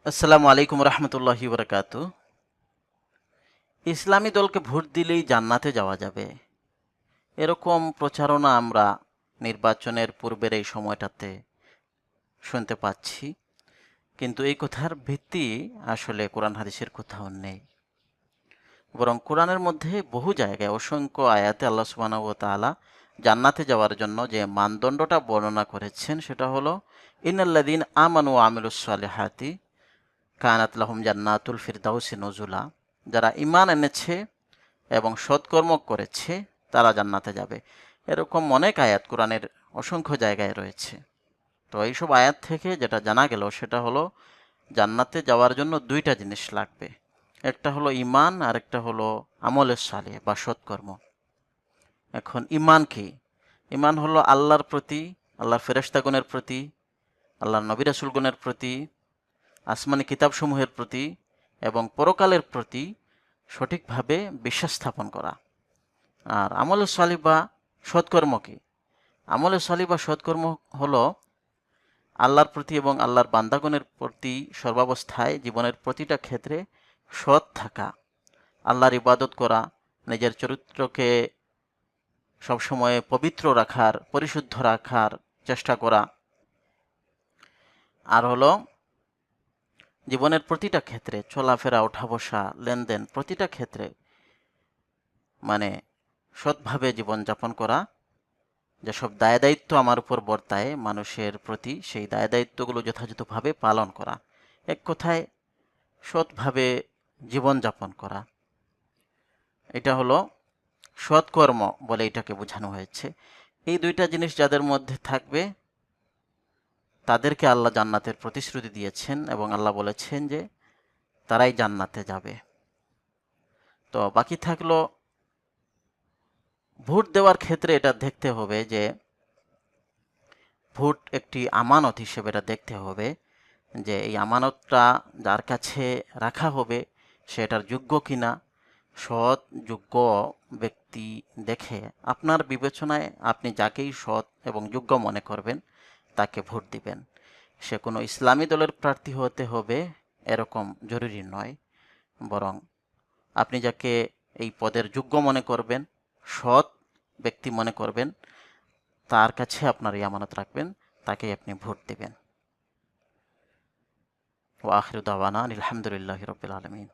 আসসালামু আলাইকুম রহমতুল্লাহি বরকাতু। ইসলামী দলকে ভোট দিলেই জান্নাতে যাওয়া যাবে, এরকম প্রচারণা আমরা নির্বাচনের পূর্বের এই সময়টাতে শুনতে পাচ্ছি। কিন্তু এই কথার ভিত্তি আসলে কোরআন হাদিসের কোথাও নেই। বরং কোরআনের মধ্যে বহু জায়গায় অসংখ্য আয়াতে আল্লাহ সুবহানাহু ওয়া তাআলা জান্নাতে যাওয়ার জন্য যে মানদণ্ডটা বর্ণনা করেছেন সেটা হলো ইন্নাল্লাযীনা আমানু ওয়া আমিলুস সালিহাতি কানাত লাহুম জান্নাতুল ফিরদাউসি নুজুলা। যারা ঈমান এনেছে এবং সৎকর্ম করেছে তারা জান্নাতে যাবে। এরকম অনেক আয়াত কোরআনের অসংখ্য জায়গায় রয়েছে। তো এইসব আয়াত থেকে যেটা জানা গেল সেটা হলো জান্নাতে যাওয়ার জন্য দুইটা জিনিস লাগবে। একটা হলো ঈমান আর একটা হলো আমলে সালেহ বা সৎকর্ম। এখন ঈমান কি? ঈমান হলো আল্লাহর প্রতি, আল্লাহর ফেরেশতাগণের প্রতি, আল্লাহর নবী রাসূলগণের প্রতি, আসমানি কিতাবসমূহের প্রতি এবং পরকালের প্রতি সঠিকভাবে বিশ্বাস স্থাপন করা। আর আমলে সালিহ বা সৎকর্ম কি? আমলে সালিহ বা সৎকর্ম হলো আল্লাহর প্রতি এবং আল্লাহর বান্দাগণের প্রতি সর্বাবস্থায় জীবনের প্রতিটা ক্ষেত্রে সৎ থাকা, আল্লাহর ইবাদত করা, নিজের চরিত্রকে সবসময় পবিত্র রাখার, পরিশুদ্ধ রাখার চেষ্টা করা। আর হলো জীবনের প্রতিটা ক্ষেত্রে চলাফেরা, ওঠা বসা, লেনদেন প্রতিটা ক্ষেত্রে মানে সৎভাবে জীবনযাপন করা। যেসব দায়-দায়িত্ব আমার উপর বর্তায় মানুষের প্রতি, সেই দায়-দায়িত্বগুলো যথাযথভাবে পালন করা। এক কথায় সৎভাবে জীবনযাপন করা। এটা হলো সৎকর্ম বলে এটাকে বোঝানো হয়েছে। এই দুইটা জিনিস যাদের মধ্যে থাকবে তাদেরকে আল্লাহ জান্নাতের প্রতিশ্রুতি দিয়েছেন এবং আল্লাহ বলেছেন যে তারাই জান্নাতে যাবে। তো বাকি থাকলো ভোট দেওয়ার ক্ষেত্রে এটা দেখতে হবে যে ভোট একটি আমানত হিসেবে এটা দেখতে হবে যে এই আমানতটা যার কাছে রাখা হবে সেটার যোগ্য কিনা। সৎ যোগ্য ব্যক্তি দেখে আপনার বিবেচনায় আপনি যাকেই সৎ এবং যোগ্য মনে করবেন তাকে ভোট দিবেন। সে কোনো ইসলামী দলের প্রার্থী হতে হবে এরকম জরুরি নয়, বরং আপনি যাকে এই পদের যোগ্য মনে করবেন, সৎ ব্যক্তি মনে করবেন, তার কাছে আপনার এই আমানত রাখবেন, তাকেই আপনি ভোট দিবেন। ওয়া আখিরু দাওয়ানা আলহামদুলিল্লাহি রাব্বিল আলামিন।